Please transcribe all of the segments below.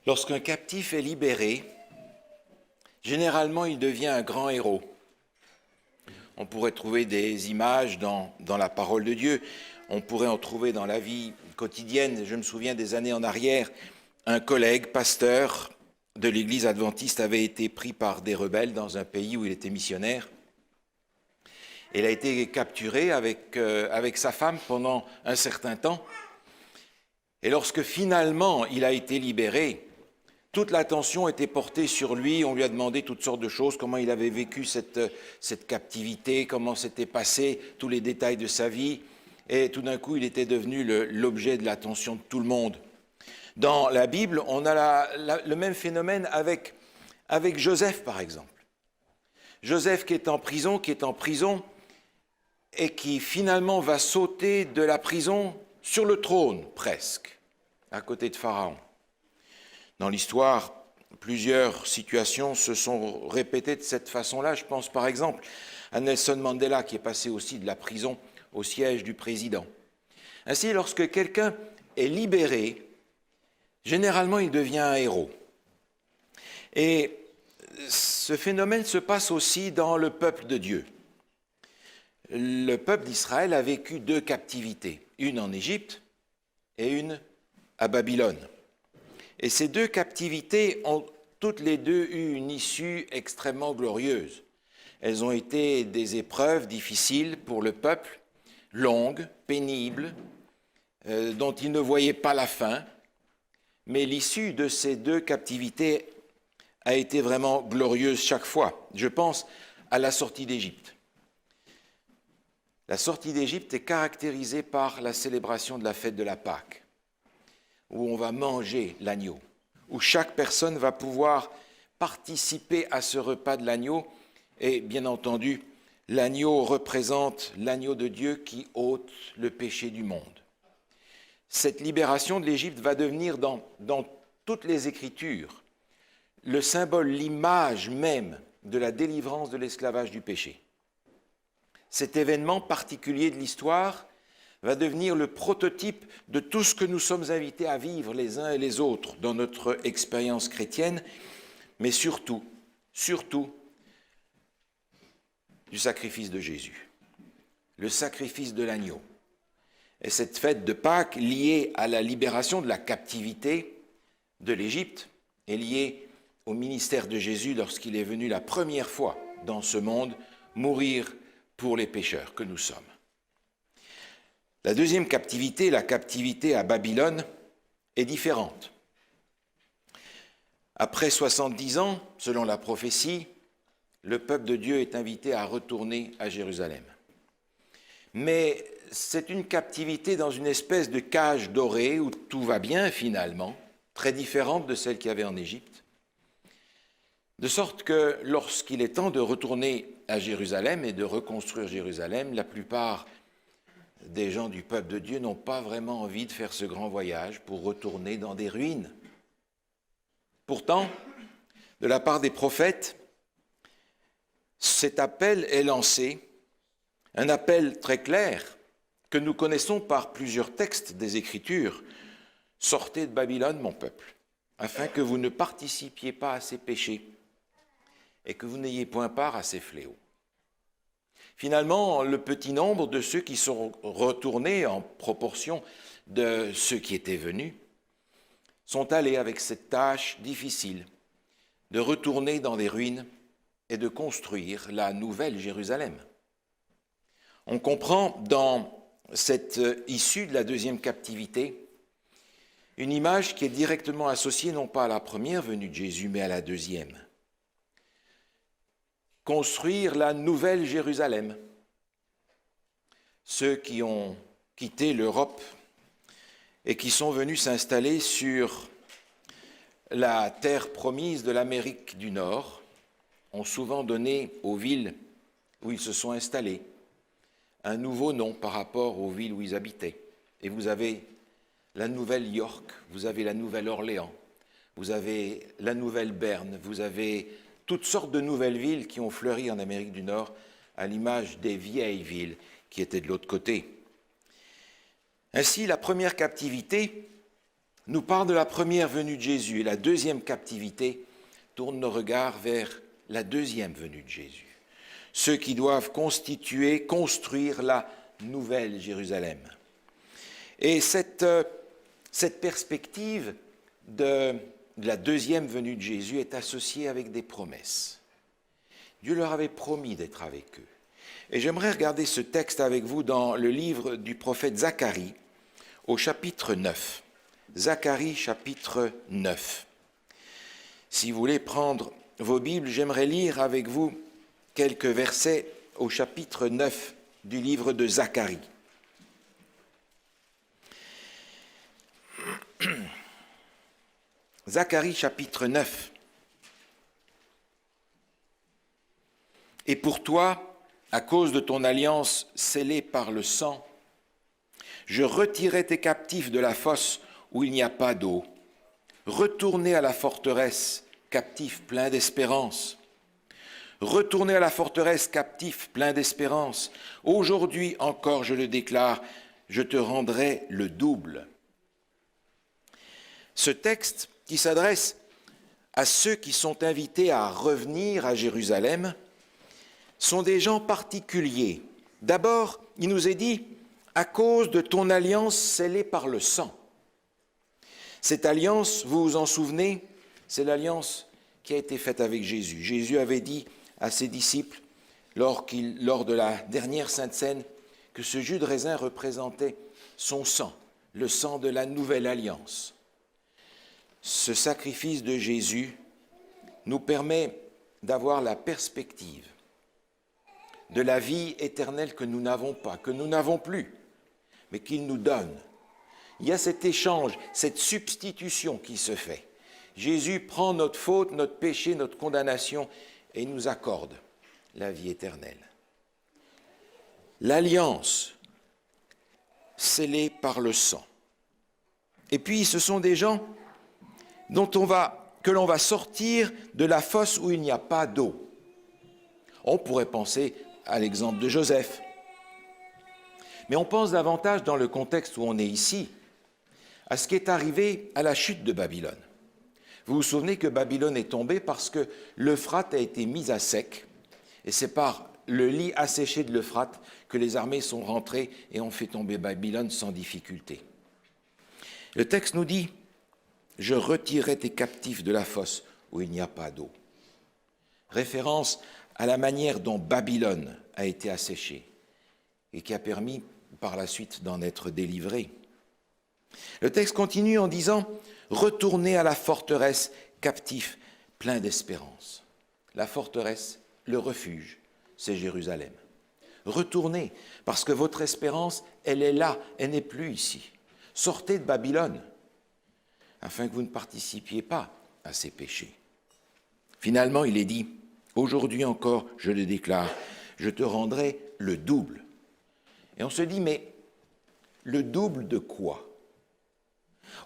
Lorsqu'un captif est libéré, généralement il devient un grand héros. On pourrait trouver des images dans la parole de Dieu, on pourrait en trouver dans la vie quotidienne. Je me souviens des années en arrière, un collègue, pasteur de l'église adventiste, avait été pris par des rebelles dans un pays où il était missionnaire. Il a été capturé avec sa femme pendant un certain temps. Et lorsque finalement il a été libéré, toute l'attention était portée sur lui, on lui a demandé toutes sortes de choses, comment il avait vécu cette captivité, comment s'était passé, tous les détails de sa vie, et tout d'un coup il était devenu l'objet de l'attention de tout le monde. Dans la Bible, on a le même phénomène avec Joseph par exemple. Joseph qui est en prison et qui finalement va sauter de la prison sur le trône presque, à côté de Pharaon. Dans l'histoire, plusieurs situations se sont répétées de cette façon-là. Je pense par exemple à Nelson Mandela qui est passé aussi de la prison au siège du président. Ainsi, lorsque quelqu'un est libéré, généralement il devient un héros. Et ce phénomène se passe aussi dans le peuple de Dieu. Le peuple d'Israël a vécu 2 captivités, une en Égypte et une à Babylone. Et ces 2 captivités ont toutes les deux eu une issue extrêmement glorieuse. Elles ont été des épreuves difficiles pour le peuple, longues, pénibles, dont il ne voyait pas la fin. Mais l'issue de ces 2 captivités a été vraiment glorieuse chaque fois. Je pense à la sortie d'Égypte. La sortie d'Égypte est caractérisée par la célébration de la fête de la Pâque, où on va manger l'agneau, où chaque personne va pouvoir participer à ce repas de l'agneau. Et bien entendu, l'agneau représente l'agneau de Dieu qui ôte le péché du monde. Cette libération de l'Égypte va devenir dans toutes les Écritures le symbole, l'image même de la délivrance de l'esclavage du péché. Cet événement particulier de l'histoire va devenir le prototype de tout ce que nous sommes invités à vivre les uns et les autres dans notre expérience chrétienne, mais surtout du sacrifice de Jésus, le sacrifice de l'agneau. Et cette fête de Pâques, liée à la libération de la captivité de l'Égypte, est liée au ministère de Jésus lorsqu'il est venu la première fois dans ce monde mourir pour les pécheurs que nous sommes. La deuxième captivité, la captivité à Babylone, est différente. Après 70 ans, selon la prophétie, le peuple de Dieu est invité à retourner à Jérusalem. Mais c'est une captivité dans une espèce de cage dorée où tout va bien finalement, très différente de celle qu'il y avait en Égypte. De sorte que lorsqu'il est temps de retourner à Jérusalem et de reconstruire Jérusalem, la plupart des gens du peuple de Dieu n'ont pas vraiment envie de faire ce grand voyage pour retourner dans des ruines. Pourtant, de la part des prophètes, cet appel est lancé, un appel très clair que nous connaissons par plusieurs textes des Écritures. « Sortez de Babylone, mon peuple, afin que vous ne participiez pas à ses péchés et que vous n'ayez point part à ses fléaux. » Finalement, le petit nombre de ceux qui sont retournés en proportion de ceux qui étaient venus sont allés avec cette tâche difficile de retourner dans des ruines et de construire la nouvelle Jérusalem. On comprend dans cette issue de la deuxième captivité une image qui est directement associée non pas à la première venue de Jésus, mais à la deuxième. Construire la nouvelle Jérusalem. Ceux qui ont quitté l'Europe et qui sont venus s'installer sur la terre promise de l'Amérique du Nord ont souvent donné aux villes où ils se sont installés un nouveau nom par rapport aux villes où ils habitaient. Et vous avez la nouvelle York, vous avez la nouvelle Orléans, vous avez la nouvelle Berne, vous avez toutes sortes de nouvelles villes qui ont fleuri en Amérique du Nord à l'image des vieilles villes qui étaient de l'autre côté. Ainsi, la première captivité, nous parle de la première venue de Jésus, et la deuxième captivité tourne nos regards vers la deuxième venue de Jésus. Ceux qui doivent construire la nouvelle Jérusalem. Et cette perspective de la deuxième venue de Jésus est associée avec des promesses. Dieu leur avait promis d'être avec eux. Et j'aimerais regarder ce texte avec vous dans le livre du prophète Zacharie, au chapitre 9. Zacharie, chapitre 9. Si vous voulez prendre vos Bibles, j'aimerais lire avec vous quelques versets au chapitre 9 du livre de Zacharie. Zacharie, chapitre 9. Et pour toi, à cause de ton alliance scellée par le sang, je retirai tes captifs de la fosse où il n'y a pas d'eau. Retournez à la forteresse, captifs pleins d'espérance. Retournez à la forteresse, captifs pleins d'espérance. Aujourd'hui encore, je le déclare, je te rendrai le double. Ce texte qui s'adresse à ceux qui sont invités à revenir à Jérusalem sont des gens particuliers. D'abord, il nous est dit, à cause de ton alliance scellée par le sang. Cette alliance, vous vous en souvenez, c'est l'alliance qui a été faite avec Jésus. Jésus avait dit à ses disciples, lors de la dernière Sainte Seine, que ce jus de raisin représentait son sang, le sang de la nouvelle alliance. Ce sacrifice de Jésus nous permet d'avoir la perspective de la vie éternelle que nous n'avons pas, que nous n'avons plus, mais qu'il nous donne. Il y a cet échange, cette substitution qui se fait. Jésus prend notre faute, notre péché, notre condamnation et nous accorde la vie éternelle. L'alliance scellée par le sang. Et puis ce sont des gens que l'on va sortir de la fosse où il n'y a pas d'eau. On pourrait penser à l'exemple de Joseph. Mais on pense davantage dans le contexte où on est ici, à ce qui est arrivé à la chute de Babylone. Vous vous souvenez que Babylone est tombée parce que l'Euphrate a été mis à sec, et c'est par le lit asséché de l'Euphrate que les armées sont rentrées et ont fait tomber Babylone sans difficulté. Le texte nous dit « Je retirerai tes captifs de la fosse où il n'y a pas d'eau ». Référence à la manière dont Babylone a été asséchée et qui a permis par la suite d'en être délivré. Le texte continue en disant « Retournez à la forteresse, captifs, pleins d'espérance ». La forteresse, le refuge, c'est Jérusalem. Retournez, parce que votre espérance, elle est là, elle n'est plus ici. Sortez de Babylone, afin que vous ne participiez pas à ces péchés. Finalement, il est dit « Aujourd'hui encore, je le déclare, je te rendrai le double ». Et on se dit, mais le double de quoi ?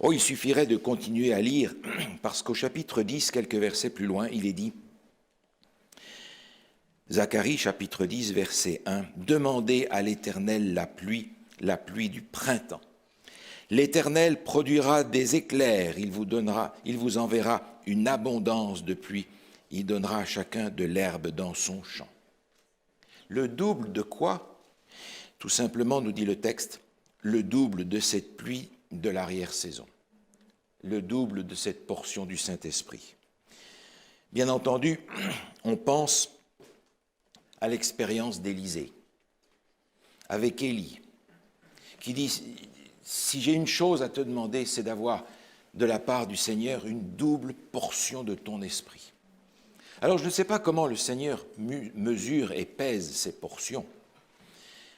Oh, il suffirait de continuer à lire, parce qu'au chapitre 10, quelques versets plus loin, il est dit, Zacharie, chapitre 10, verset 1, « Demandez à l'Éternel la pluie du printemps. L'Éternel produira des éclairs, il vous enverra une abondance de pluie, il donnera à chacun de l'herbe dans son champ. » Le double de quoi ? Tout simplement, nous dit le texte, le double de cette pluie de l'arrière-saison, le double de cette portion du Saint-Esprit. Bien entendu, on pense à l'expérience d'Élisée, avec Élie, qui dit, si j'ai une chose à te demander, c'est d'avoir de la part du Seigneur une double portion de ton esprit. Alors je ne sais pas comment le Seigneur mesure et pèse ces portions,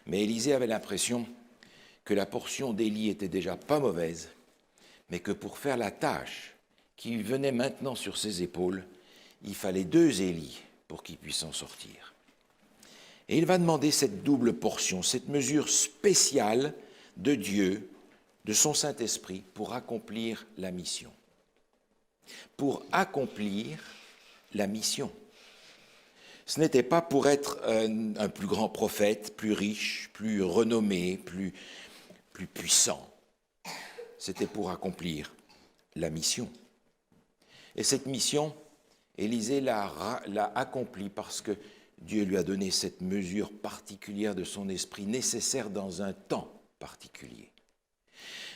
mais Élisée avait l'impression que la portion d'Élie était déjà pas mauvaise, mais que pour faire la tâche qui venait maintenant sur ses épaules, il fallait 2 Élie pour qu'il puisse en sortir. Et il va demander cette double portion, cette mesure spéciale de Dieu, de son Saint-Esprit, pour accomplir la mission. Pour accomplir la mission. Ce n'était pas pour être un plus grand prophète, plus riche, plus renommé, plus puissant. C'était pour accomplir la mission. Et cette mission, Élisée l'a accomplie parce que Dieu lui a donné cette mesure particulière de son esprit nécessaire dans un temps particulier.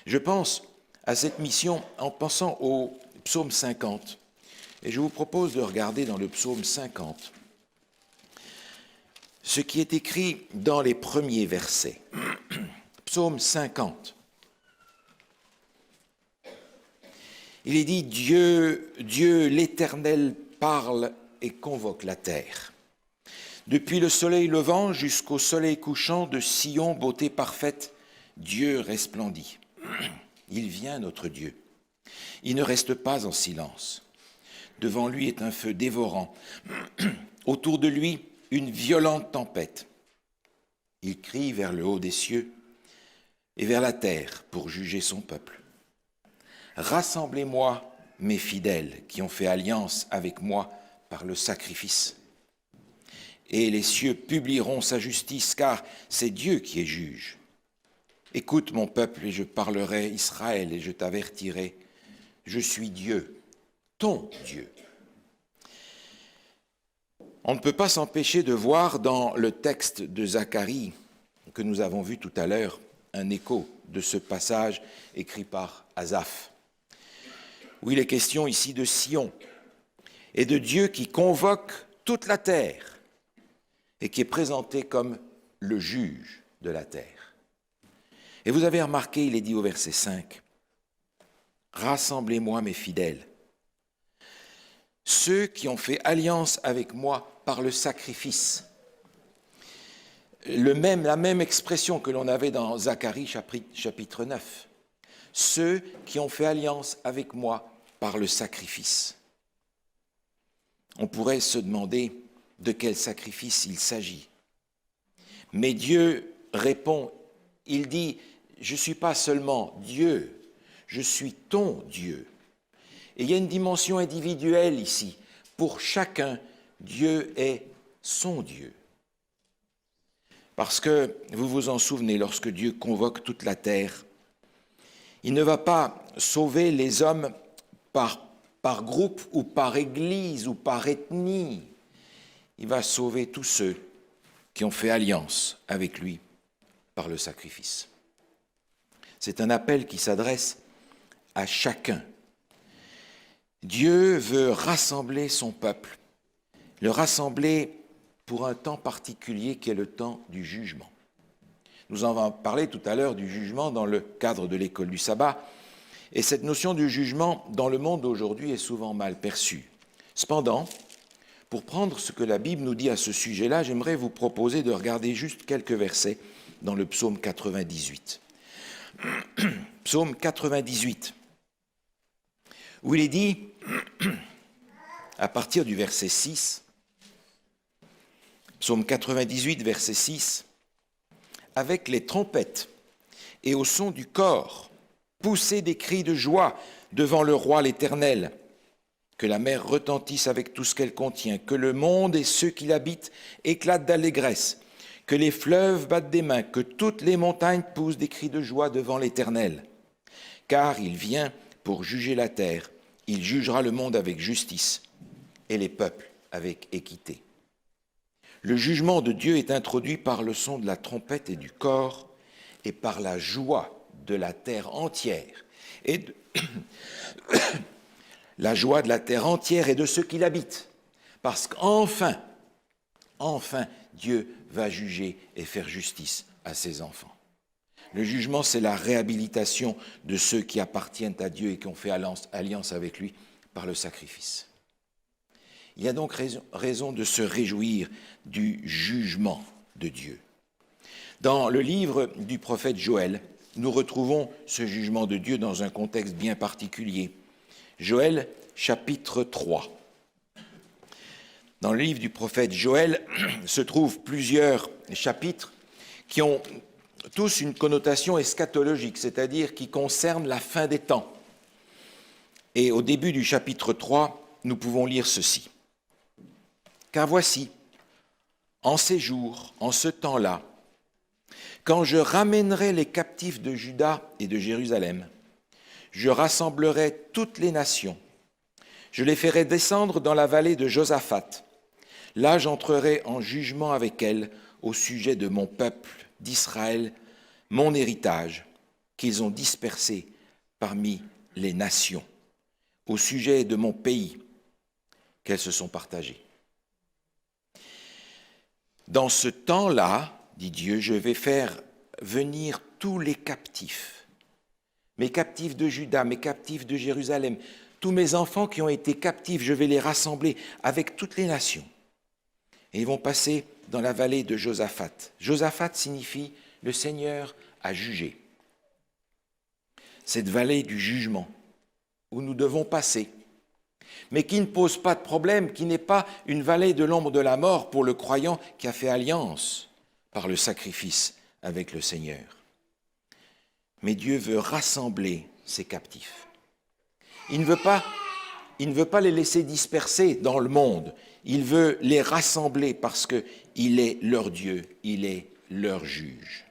Je pense à cette mission en pensant au psaume 50. Et je vous propose de regarder dans le psaume 50 ce qui est écrit dans les premiers versets. Psaume 50. Il est dit, Dieu l'Éternel parle et convoque la terre. Depuis le soleil levant jusqu'au soleil couchant, de Sion, beauté parfaite, Dieu resplendit. Il vient, notre Dieu. Il ne reste pas en silence. Devant lui est un feu dévorant. Autour de lui, une violente tempête. Il crie vers le haut des cieux et vers la terre pour juger son peuple. Rassemblez-moi, mes fidèles, qui ont fait alliance avec moi par le sacrifice. Et les cieux publieront sa justice, car c'est Dieu qui est juge. Écoute mon peuple, et je parlerai, Israël, et je t'avertirai. Je suis Dieu, ton Dieu. On ne peut pas s'empêcher de voir dans le texte de Zacharie, que nous avons vu tout à l'heure, un écho de ce passage écrit par Asaph, où il est question ici de Sion et de Dieu qui convoque toute la terre et qui est présenté comme le juge de la terre. Et vous avez remarqué, il est dit au verset 5, « Rassemblez-moi mes fidèles, ceux qui ont fait alliance avec moi par le sacrifice. » La même expression que l'on avait dans Zacharie chapitre 9. Ceux qui ont fait alliance avec moi par le sacrifice. On pourrait se demander de quel sacrifice il s'agit. Mais Dieu répond, il dit, je ne suis pas seulement Dieu, je suis ton Dieu. Et il y a une dimension individuelle ici. Pour chacun, Dieu est son Dieu. Parce que, vous vous en souvenez, lorsque Dieu convoque toute la terre, il ne va pas sauver les hommes par groupe ou par église ou par ethnie. Il va sauver tous ceux qui ont fait alliance avec lui par le sacrifice. C'est un appel qui s'adresse à chacun. Dieu veut rassembler son peuple, le rassembler pour un temps particulier qui est le temps du jugement. Nous en avons parlé tout à l'heure du jugement dans le cadre de l'école du sabbat, et cette notion du jugement dans le monde d'aujourd'hui est souvent mal perçue. Cependant, pour prendre ce que la Bible nous dit à ce sujet-là, j'aimerais vous proposer de regarder juste quelques versets dans le psaume 98. Psaume 98, où il est dit, à partir du verset 6, psaume 98, verset 6, « Avec les trompettes et au son du cor, poussez des cris de joie devant le roi l'Éternel, que la mer retentisse avec tout ce qu'elle contient, que le monde et ceux qui l'habitent éclatent d'allégresse, que les fleuves battent des mains, que toutes les montagnes poussent des cris de joie devant l'Éternel. Car il vient pour juger la terre, il jugera le monde avec justice et les peuples avec équité. » Le jugement de Dieu est introduit par le son de la trompette et du cor et par la joie de la terre entière et la joie de la terre entière et de ceux qui l'habitent. Parce qu'enfin, Dieu va juger et faire justice à ses enfants. Le jugement, c'est la réhabilitation de ceux qui appartiennent à Dieu et qui ont fait alliance avec lui par le sacrifice. Il y a donc raison de se réjouir du jugement de Dieu. Dans le livre du prophète Joël, nous retrouvons ce jugement de Dieu dans un contexte bien particulier. Joël, chapitre 3. Dans le livre du prophète Joël se trouvent plusieurs chapitres qui ont tous une connotation eschatologique, c'est-à-dire qui concernent la fin des temps. Et au début du chapitre 3, nous pouvons lire ceci. « Car voici, en ces jours, en ce temps-là, quand je ramènerai les captifs de Juda et de Jérusalem, je rassemblerai toutes les nations. Je les ferai descendre dans la vallée de Josaphat. Là, j'entrerai en jugement avec elles au sujet de mon peuple, d'Israël, mon héritage, qu'ils ont dispersé parmi les nations, au sujet de mon pays, qu'elles se sont partagées. Dans ce temps-là, dit Dieu, je vais faire venir tous les captifs, mes captifs de Juda, mes captifs de Jérusalem, tous mes enfants qui ont été captifs, je vais les rassembler avec toutes les nations. Et ils vont passer dans la vallée de Josaphat. Josaphat signifie « le Seigneur a jugé ». Cette vallée du jugement où nous devons passer, mais qui ne pose pas de problème, qui n'est pas une vallée de l'ombre de la mort pour le croyant qui a fait alliance par le sacrifice avec le Seigneur. Mais Dieu veut rassembler ses captifs. Il ne veut pas les laisser disperser dans le monde. Il veut les rassembler parce qu'il est leur Dieu, il est leur juge.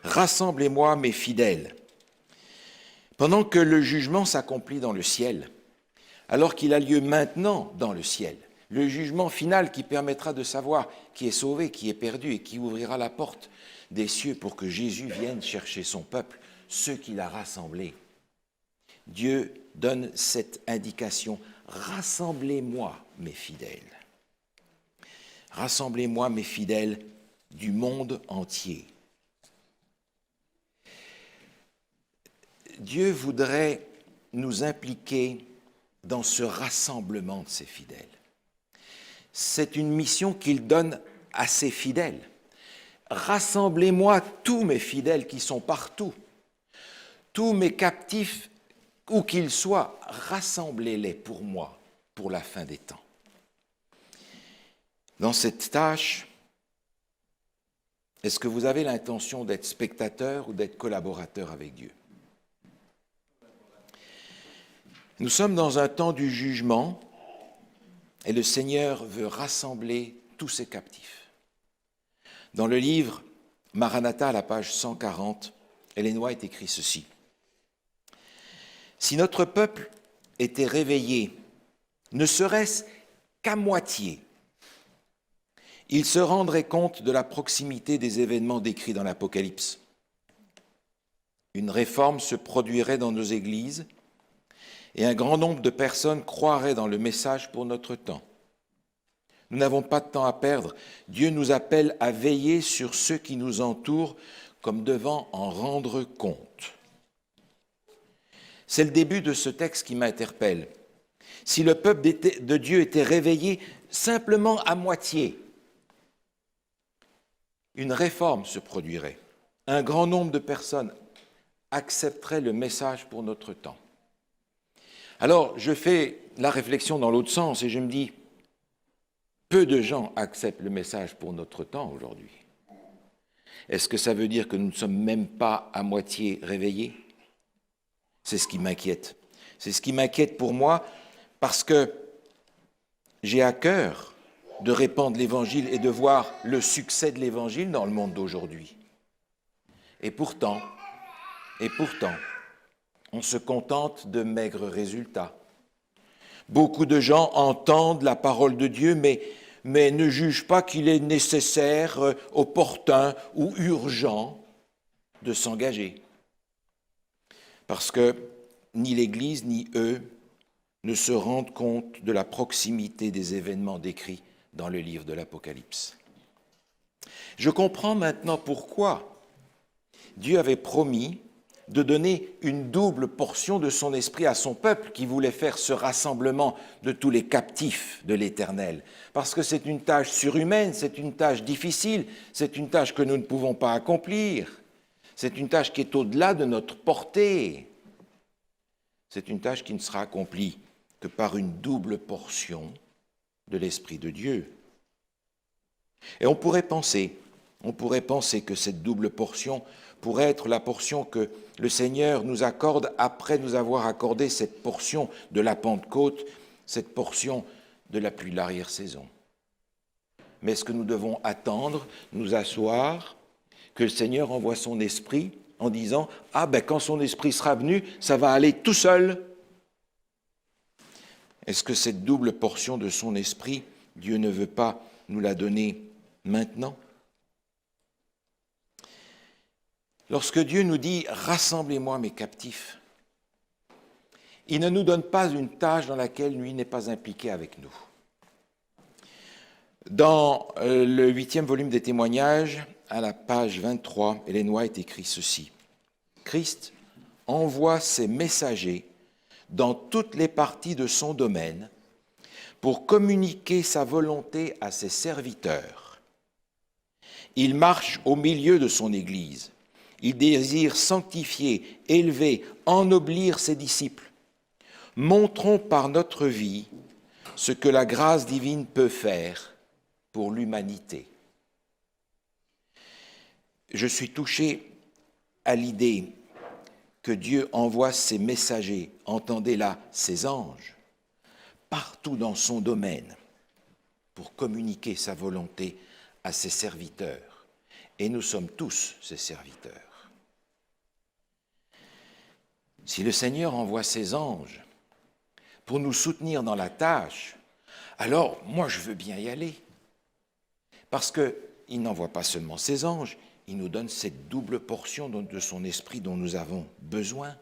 Rassemblez-moi mes fidèles. Pendant que le jugement s'accomplit dans le ciel, alors qu'il a lieu maintenant dans le ciel, le jugement final qui permettra de savoir qui est sauvé, qui est perdu et qui ouvrira la porte des cieux pour que Jésus vienne chercher son peuple, ceux qu'il a rassemblés. Dieu donne cette indication, rassemblez-moi mes fidèles. Rassemblez-moi mes fidèles du monde entier. Dieu voudrait nous impliquer dans ce rassemblement de ses fidèles. C'est une mission qu'il donne à ses fidèles. Rassemblez-moi tous mes fidèles qui sont partout, tous mes captifs, où qu'ils soient, rassemblez-les pour moi, pour la fin des temps. Dans cette tâche, est-ce que vous avez l'intention d'être spectateur ou d'être collaborateur avec Dieu ? Nous sommes dans un temps du jugement et le Seigneur veut rassembler tous ses captifs. Dans le livre Maranatha, à la page 140, Ellen White écrit ceci. « Si notre peuple était réveillé, ne serait-ce qu'à moitié, il se rendrait compte de la proximité des événements décrits dans l'Apocalypse. Une réforme se produirait dans nos églises et un grand nombre de personnes croiraient dans le message pour notre temps. Nous n'avons pas de temps à perdre. Dieu nous appelle à veiller sur ceux qui nous entourent comme devant en rendre compte. » C'est le début de ce texte qui m'interpelle. Si le peuple de Dieu était réveillé simplement à moitié, une réforme se produirait. Un grand nombre de personnes accepteraient le message pour notre temps. Alors, je fais la réflexion dans l'autre sens et je me dis, peu de gens acceptent le message pour notre temps aujourd'hui. Est-ce que ça veut dire que nous ne sommes même pas à moitié réveillés ? C'est ce qui m'inquiète. C'est ce qui m'inquiète pour moi parce que j'ai à cœur de répandre l'Évangile et de voir le succès de l'Évangile dans le monde d'aujourd'hui. Et pourtant, on se contente de maigres résultats. Beaucoup de gens entendent la parole de Dieu, mais ne jugent pas qu'il est nécessaire, opportun ou urgent de s'engager. Parce que ni l'Église ni eux ne se rendent compte de la proximité des événements décrits dans le livre de l'Apocalypse. Je comprends maintenant pourquoi Dieu avait promis de donner une double portion de son esprit à son peuple qui voulait faire ce rassemblement de tous les captifs de l'Éternel. Parce que c'est une tâche surhumaine, c'est une tâche difficile, c'est une tâche que nous ne pouvons pas accomplir, c'est une tâche qui est au-delà de notre portée. C'est une tâche qui ne sera accomplie que par une double portion de l'Esprit de Dieu. Et on pourrait penser que cette double portion pourrait être la portion que le Seigneur nous accorde après nous avoir accordé cette portion de la Pentecôte, cette portion de la pluie de l'arrière-saison. Mais est-ce que nous devons attendre, nous asseoir, que le Seigneur envoie son esprit en disant « Ah ben quand son esprit sera venu, ça va aller tout seul ». Est-ce que cette double portion de son esprit, Dieu ne veut pas nous la donner maintenant? Lorsque Dieu nous dit « Rassemblez-moi mes captifs », il ne nous donne pas une tâche dans laquelle lui n'est pas impliqué avec nous. Dans le 8e volume des Témoignages, à la page 23, Ellen White écrit ceci. « Christ envoie ses messagers dans toutes les parties de son domaine pour communiquer sa volonté à ses serviteurs. Il marche au milieu de son Église. Il désire sanctifier, élever, ennoblir ses disciples. Montrons par notre vie ce que la grâce divine peut faire pour l'humanité. » Je suis touché à l'idée que Dieu envoie ses messagers, entendez là, ses anges, partout dans son domaine pour communiquer sa volonté à ses serviteurs. Et nous sommes tous ses serviteurs. Si le Seigneur envoie ses anges pour nous soutenir dans la tâche, alors moi je veux bien y aller. Parce qu'il n'envoie pas seulement ses anges, il nous donne cette double portion de son esprit dont nous avons besoin.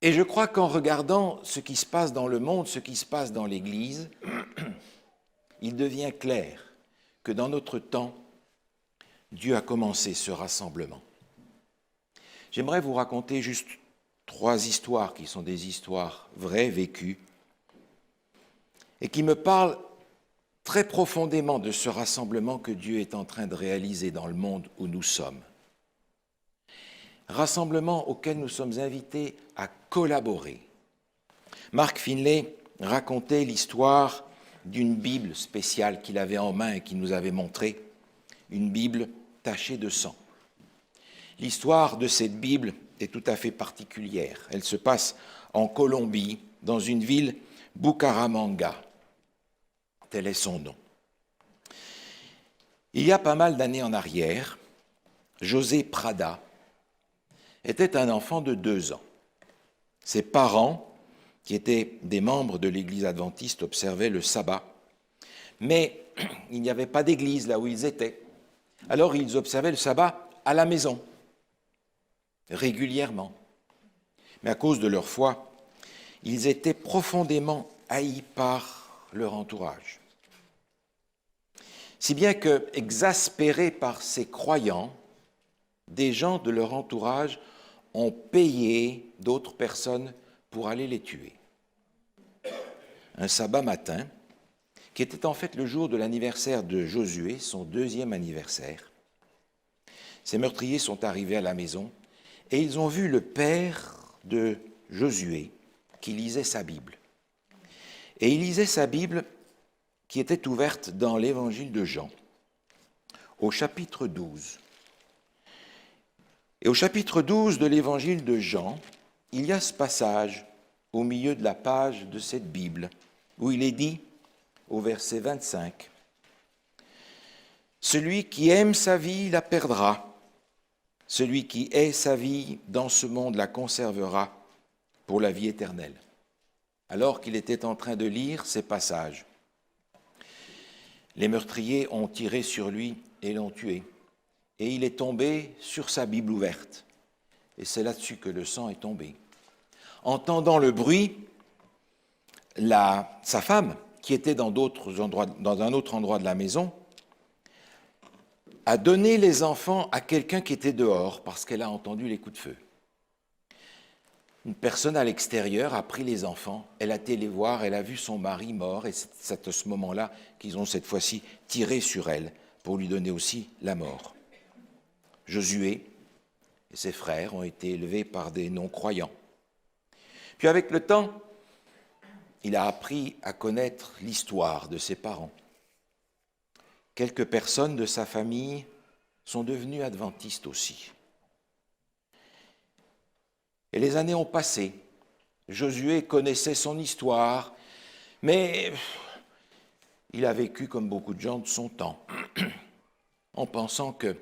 Et je crois qu'en regardant ce qui se passe dans le monde, ce qui se passe dans l'Église, il devient clair que dans notre temps, Dieu a commencé ce rassemblement. J'aimerais vous raconter juste 3 histoires qui sont des histoires vraies, vécues, et qui me parlent très profondément de ce rassemblement que Dieu est en train de réaliser dans le monde où nous sommes. Rassemblement auquel nous sommes invités à collaborer. Mark Finlay racontait l'histoire d'une Bible spéciale qu'il avait en main et qu'il nous avait montrée, une Bible tachée de sang. L'histoire de cette Bible est tout à fait particulière. Elle se passe en Colombie, dans une ville, Bucaramanga. Tel est son nom. Il y a pas mal d'années en arrière, José Prada était un enfant de 2 ans. Ses parents, qui étaient des membres de l'église adventiste, observaient le sabbat. Mais il n'y avait pas d'église là où ils étaient. Alors ils observaient le sabbat à la maison, régulièrement. Mais à cause de leur foi, ils étaient profondément haïs par leur entourage. Si bien que, exaspérés par ces croyants, des gens de leur entourage ont payé d'autres personnes pour aller les tuer. Un sabbat matin, qui était en fait le jour de l'anniversaire de Josué, son 2e anniversaire, ces meurtriers sont arrivés à la maison et ils ont vu le père de Josué qui lisait sa Bible. Et il lisait sa Bible qui était ouverte dans l'évangile de Jean, au chapitre 12. Et au chapitre 12 de l'évangile de Jean, il y a ce passage au milieu de la page de cette Bible, où il est dit, au verset 25, « Celui qui aime sa vie la perdra, celui qui hait sa vie dans ce monde la conservera pour la vie éternelle. » Alors qu'il était en train de lire ces passages, les meurtriers ont tiré sur lui et l'ont tué. Et il est tombé sur sa Bible ouverte. Et c'est là-dessus que le sang est tombé. Entendant le bruit, sa femme, qui était dans un autre endroit de la maison, a donné les enfants à quelqu'un qui était dehors parce qu'elle a entendu les coups de feu. Une personne à l'extérieur a pris les enfants, elle a été les voir, elle a vu son mari mort, et c'est à ce moment-là qu'ils ont cette fois-ci tiré sur elle pour lui donner aussi la mort. Josué et ses frères ont été élevés par des non-croyants. Puis avec le temps, il a appris à connaître l'histoire de ses parents. Quelques personnes de sa famille sont devenues adventistes aussi. Et les années ont passé. Josué connaissait son histoire, mais il a vécu comme beaucoup de gens de son temps, en pensant qu'il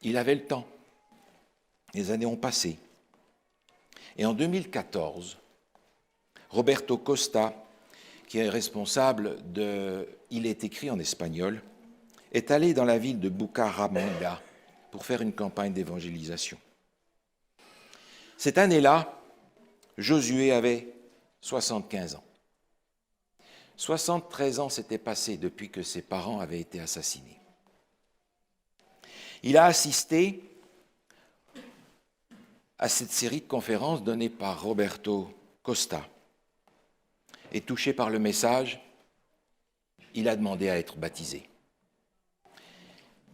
il avait le temps. Les années ont passé. Et en 2014, Roberto Costa, qui est responsable de « Il est écrit en espagnol », est allé dans la ville de Bucaramanga pour faire une campagne d'évangélisation. Cette année-là, Josué avait 75 ans. 73 ans s'étaient passés depuis que ses parents avaient été assassinés. Il a assisté à cette série de conférences données par Roberto Costa. Et touché par le message, il a demandé à être baptisé.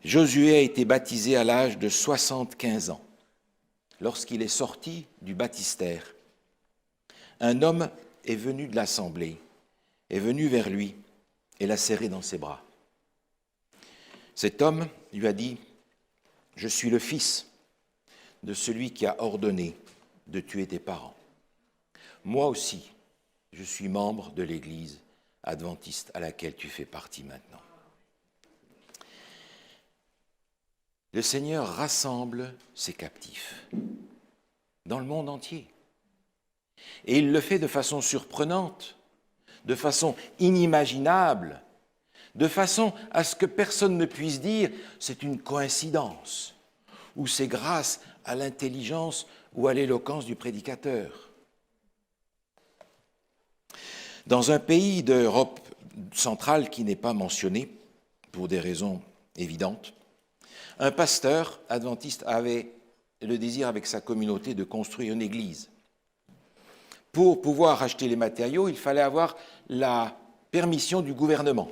Josué a été baptisé à l'âge de 75 ans. Lorsqu'il est sorti du baptistère, un homme est venu de l'assemblée, est venu vers lui et l'a serré dans ses bras. Cet homme lui a dit « Je suis le fils de celui qui a ordonné de tuer tes parents. Moi aussi, je suis membre de l'Église adventiste à laquelle tu fais partie maintenant. » Le Seigneur rassemble ses captifs dans le monde entier. Et il le fait de façon surprenante, de façon inimaginable, de façon à ce que personne ne puisse dire « c'est une coïncidence » ou « c'est grâce à l'intelligence ou à l'éloquence du prédicateur ». Dans un pays d'Europe centrale qui n'est pas mentionné, pour des raisons évidentes, un pasteur adventiste avait le désir avec sa communauté de construire une église. Pour pouvoir acheter les matériaux, il fallait avoir la permission du gouvernement.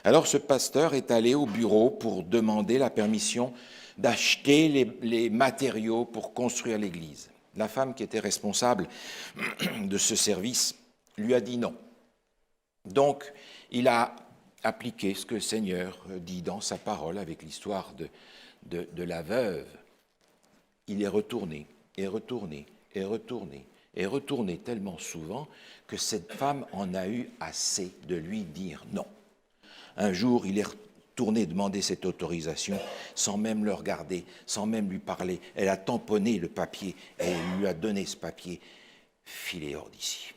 Alors ce pasteur est allé au bureau pour demander la permission d'acheter les matériaux pour construire l'église. La femme qui était responsable de ce service lui a dit non. Donc il a appliquer ce que le Seigneur dit dans sa parole avec l'histoire de la veuve. Il est retourné, et retourné, et retourné, et retourné tellement souvent que cette femme en a eu assez de lui dire non. Un jour, il est retourné demander cette autorisation sans même le regarder, sans même lui parler. Elle a tamponné le papier et elle lui a donné ce papier. Filez hors d'ici.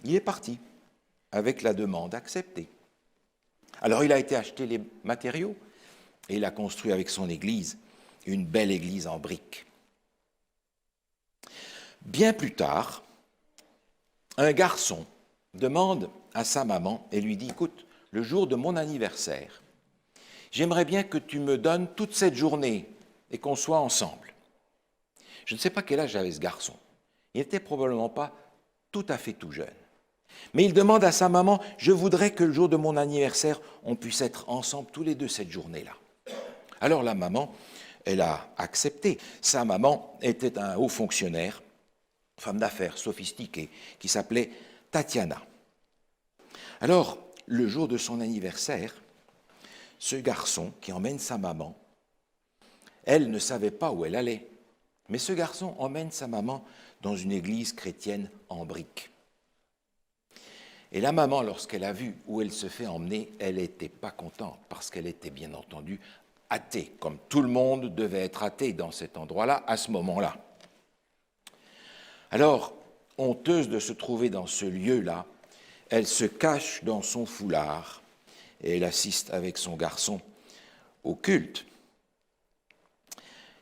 Il est parti avec la demande acceptée. Alors il a été acheter les matériaux et il a construit avec son église une belle église en briques. Bien plus tard, un garçon demande à sa maman et lui dit « Écoute, le jour de mon anniversaire, j'aimerais bien que tu me donnes toute cette journée et qu'on soit ensemble. » Je ne sais pas quel âge avait ce garçon. Il n'était probablement pas tout à fait tout jeune. Mais il demande à sa maman, je voudrais que le jour de mon anniversaire, on puisse être ensemble tous les deux cette journée-là. Alors la maman, elle a accepté. Sa maman était un haut fonctionnaire, femme d'affaires sophistiquée, qui s'appelait Tatiana. Alors, le jour de son anniversaire, ce garçon qui emmène sa maman, elle ne savait pas où elle allait, mais ce garçon emmène sa maman dans une église chrétienne en briques. Et la maman, lorsqu'elle a vu où elle se fait emmener, elle n'était pas contente parce qu'elle était bien entendu athée, comme tout le monde devait être athée dans cet endroit-là, à ce moment-là. Alors, honteuse de se trouver dans ce lieu-là, elle se cache dans son foulard et elle assiste avec son garçon au culte.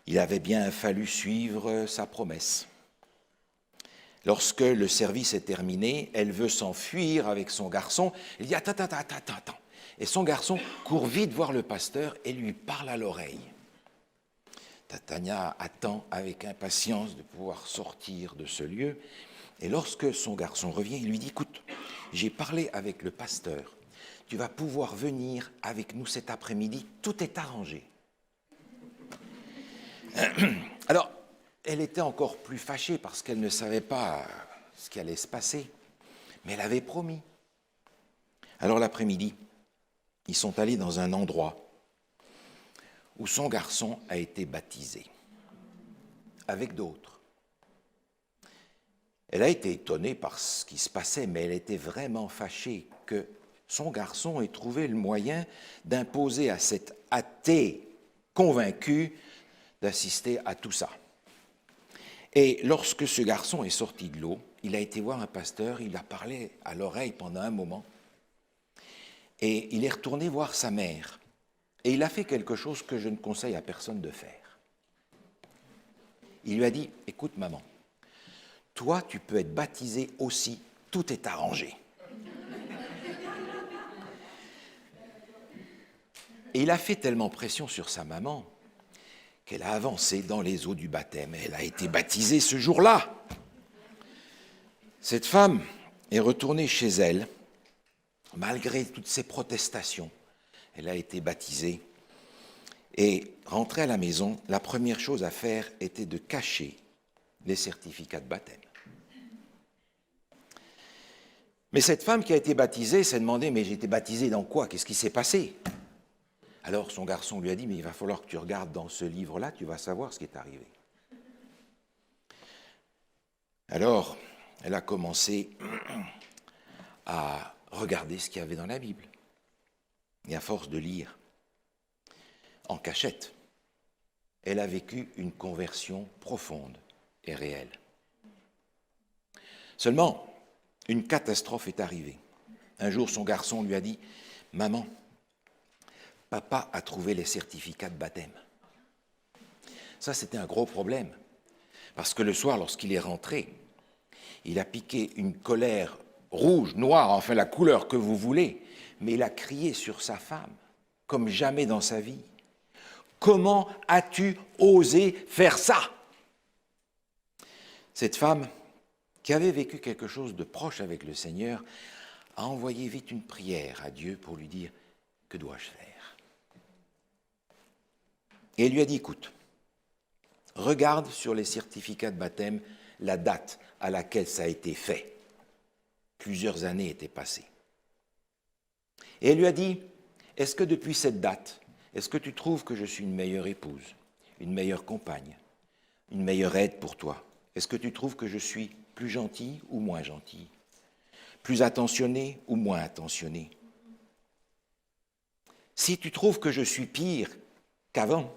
Il avait bien fallu suivre sa promesse. Lorsque le service est terminé, elle veut s'enfuir avec son garçon. Elle dit « Attends. » Et son garçon court vite voir le pasteur et lui parle à l'oreille. Tatiana attend avec impatience de pouvoir sortir de ce lieu. Et lorsque son garçon revient, il lui dit « Écoute, j'ai parlé avec le pasteur. Tu vas pouvoir venir avec nous cet après-midi. Tout est arrangé. » Alors, elle était encore plus fâchée parce qu'elle ne savait pas ce qui allait se passer. Mais elle avait promis. Alors l'après-midi, ils sont allés dans un endroit où son garçon a été baptisé, avec d'autres. Elle a été étonnée par ce qui se passait, mais elle était vraiment fâchée que son garçon ait trouvé le moyen d'imposer à cet athée convaincu d'assister à tout ça. Et lorsque ce garçon est sorti de l'eau, il a été voir un pasteur, il a parlé à l'oreille pendant un moment, et il est retourné voir sa mère. Et il a fait quelque chose que je ne conseille à personne de faire. Il lui a dit, écoute maman, toi tu peux être baptisée aussi, tout est arrangé. Et il a fait tellement pression sur sa maman qu'elle a avancé dans les eaux du baptême. Elle a été baptisée ce jour-là. Cette femme est retournée chez elle, malgré toutes ses protestations. Elle a été baptisée. Et rentrée à la maison, la première chose à faire était de cacher les certificats de baptême. Mais cette femme qui a été baptisée s'est demandé, mais j'ai été baptisée dans quoi? Qu'est-ce qui s'est passé? Alors son garçon lui a dit, mais il va falloir que tu regardes dans ce livre-là, tu vas savoir ce qui est arrivé. Alors, elle a commencé à regarder ce qu'il y avait dans la Bible. Et à force de lire, en cachette, elle a vécu une conversion profonde et réelle. Seulement, une catastrophe est arrivée. Un jour, son garçon lui a dit, « Maman, papa a trouvé les certificats de baptême. » Ça, c'était un gros problème, parce que le soir, lorsqu'il est rentré, il a piqué une colère rouge, noire, enfin la couleur que vous voulez, mais il a crié sur sa femme, comme jamais dans sa vie. « Comment as-tu osé faire ça ?» Cette femme, qui avait vécu quelque chose de proche avec le Seigneur, a envoyé vite une prière à Dieu pour lui dire « Que dois-je faire ?» Et elle lui a dit « Écoute, regarde sur les certificats de baptême la date à laquelle ça a été fait. » Plusieurs années étaient passées. Et elle lui a dit « Est-ce que depuis cette date, est-ce que tu trouves que je suis une meilleure épouse, une meilleure compagne, une meilleure aide pour toi? Est-ce que tu trouves que je suis plus gentille ou moins gentille, plus attentionnée ou moins attentionnée? Si tu trouves que je suis pire qu'avant,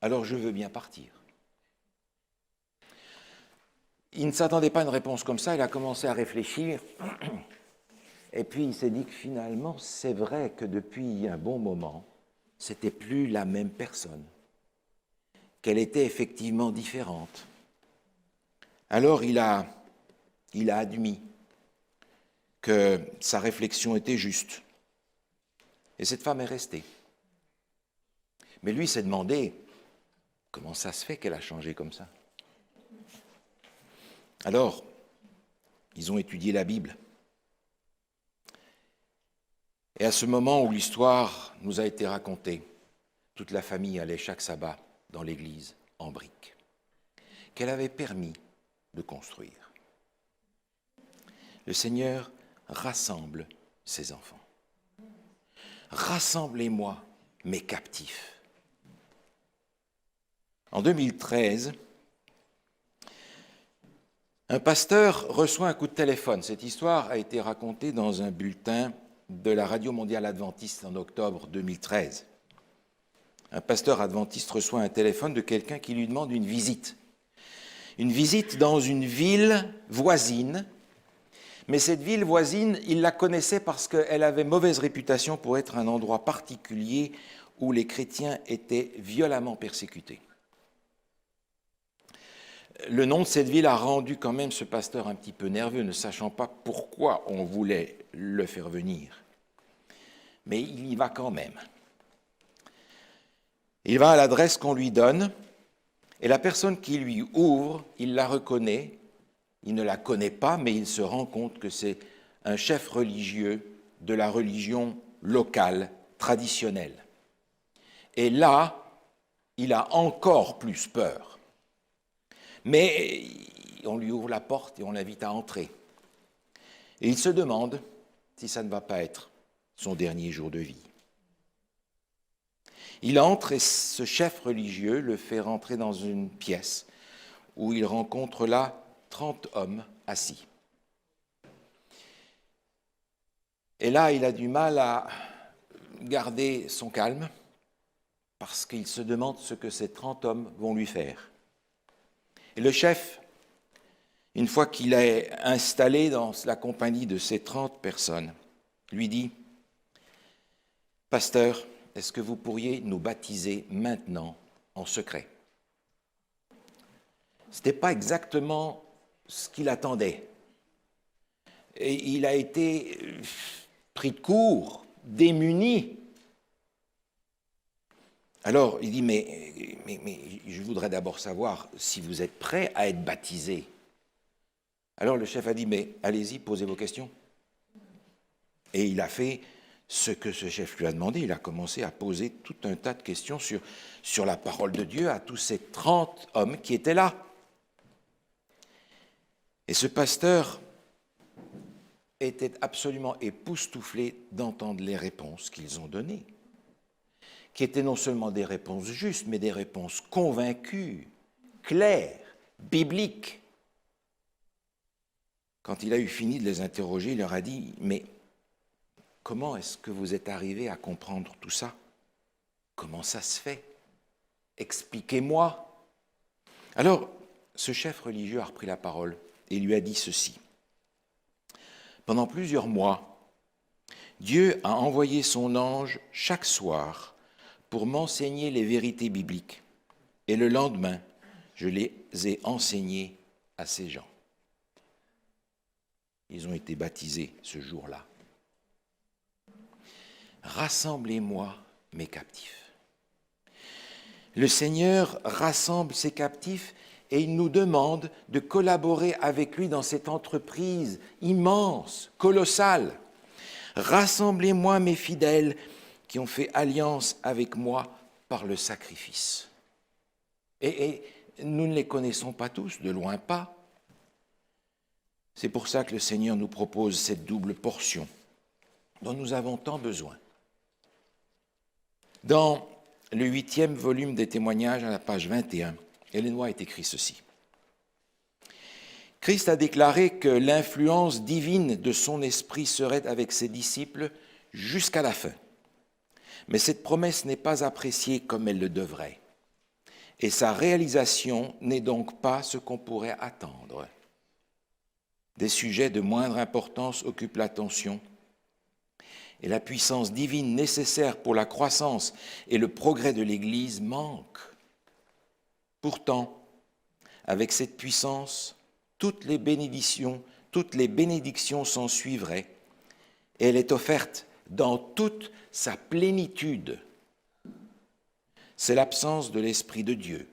alors je veux bien partir. » Il ne s'attendait pas à une réponse comme ça, il a commencé à réfléchir, et puis il s'est dit que finalement, c'est vrai que depuis un bon moment, c'était plus la même personne, qu'elle était effectivement différente. Alors il a admis que sa réflexion était juste. Et cette femme est restée. Mais lui s'est demandé comment ça se fait qu'elle a changé comme ça. Alors, ils ont étudié la Bible. Et à ce moment où l'histoire nous a été racontée, toute la famille allait chaque sabbat dans l'église en briques, qu'elle avait permis de construire. Le Seigneur rassemble ses enfants. Rassemblez-moi, mes captifs. En 2013, un pasteur reçoit un coup de téléphone. Cette histoire a été racontée dans un bulletin de la Radio Mondiale Adventiste en octobre 2013. Un pasteur adventiste reçoit un téléphone de quelqu'un qui lui demande une visite. Une visite dans une ville voisine, mais cette ville voisine, il la connaissait parce qu'elle avait mauvaise réputation pour être un endroit particulier où les chrétiens étaient violemment persécutés. Le nom de cette ville a rendu quand même ce pasteur un petit peu nerveux, ne sachant pas pourquoi on voulait le faire venir. Mais il y va quand même. Il va à l'adresse qu'on lui donne, et la personne qui lui ouvre, il la reconnaît, il ne la connaît pas, mais il se rend compte que c'est un chef religieux de la religion locale, traditionnelle. Et là, il a encore plus peur. Mais on lui ouvre la porte et on l'invite à entrer. Et il se demande si ça ne va pas être son dernier jour de vie. Il entre et ce chef religieux le fait rentrer dans une pièce où il rencontre là 30 hommes assis. Et là, il a du mal à garder son calme parce qu'il se demande ce que ces 30 hommes vont lui faire. Et le chef, une fois qu'il est installé dans la compagnie de ces 30 personnes, lui dit « Pasteur, est-ce que vous pourriez nous baptiser maintenant en secret ?» Ce n'était pas exactement ce qu'il attendait. Et il a été pris de court, démuni. Alors, il dit, mais je voudrais d'abord savoir si vous êtes prêt à être baptisé. Alors le chef a dit, mais allez-y, posez vos questions. Et il a fait ce que ce chef lui a demandé. Il a commencé à poser tout un tas de questions sur la parole de Dieu à tous ces 30 hommes qui étaient là. Et ce pasteur était absolument époustouflé d'entendre les réponses qu'ils ont données, qui étaient non seulement des réponses justes, mais des réponses convaincues, claires, bibliques. Quand il a eu fini de les interroger, il leur a dit « Mais comment est-ce que vous êtes arrivés à comprendre tout ça? Comment ça se fait? Expliquez-moi. » Alors, ce chef religieux a repris la parole et lui a dit ceci. Pendant plusieurs mois, Dieu a envoyé son ange chaque soir pour m'enseigner les vérités bibliques. Et le lendemain, je les ai enseignées à ces gens. Ils ont été baptisés ce jour-là. Rassemblez-moi mes captifs. Le Seigneur rassemble ses captifs et il nous demande de collaborer avec lui dans cette entreprise immense, colossale. Rassemblez-moi mes fidèles qui ont fait alliance avec moi par le sacrifice. Et nous ne les connaissons pas tous, de loin pas. C'est pour ça que le Seigneur nous propose cette double portion dont nous avons tant besoin. Dans le 8e volume des témoignages, à la page 21, Ellen White écrit ceci. Christ a déclaré que l'influence divine de son esprit serait avec ses disciples jusqu'à la fin. Mais cette promesse n'est pas appréciée comme elle le devrait. Et sa réalisation n'est donc pas ce qu'on pourrait attendre. Des sujets de moindre importance occupent l'attention. Et la puissance divine nécessaire pour la croissance et le progrès de l'Église manque. Pourtant, avec cette puissance, toutes les bénédictions s'en suivraient, et elle est offerte dans toute sa plénitude. C'est l'absence de l'Esprit de Dieu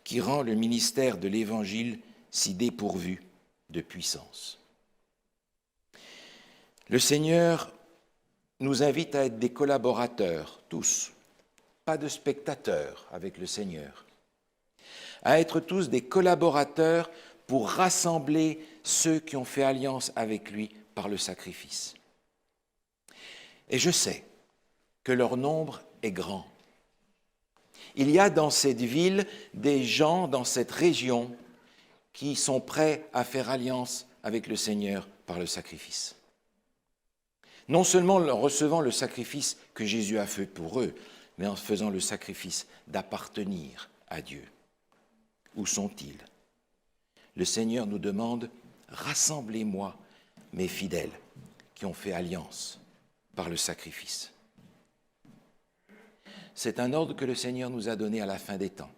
qui rend le ministère de l'Évangile si dépourvu de puissance. Le Seigneur nous invite à être des collaborateurs, tous, pas de spectateurs avec le Seigneur, à être tous des collaborateurs pour rassembler ceux qui ont fait alliance avec lui par le sacrifice. Et je sais que leur nombre est grand. Il y a dans cette ville des gens, dans cette région, qui sont prêts à faire alliance avec le Seigneur par le sacrifice. Non seulement en recevant le sacrifice que Jésus a fait pour eux, mais en faisant le sacrifice d'appartenir à Dieu. Où sont-ils? Le Seigneur nous demande « Rassemblez-moi mes fidèles qui ont fait alliance par le sacrifice. » C'est un ordre que le Seigneur nous a donné à la fin des temps,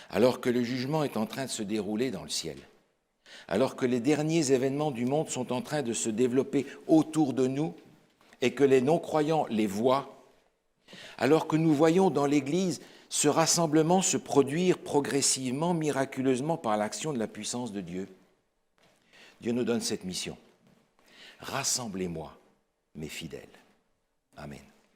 alors que le jugement est en train de se dérouler dans le ciel, alors que les derniers événements du monde sont en train de se développer autour de nous et que les non-croyants les voient, alors que nous voyons dans l'Église ce rassemblement se produire progressivement, miraculeusement par l'action de la puissance de Dieu. Dieu nous donne cette mission. Rassemblez-moi, mes fidèles. Amen.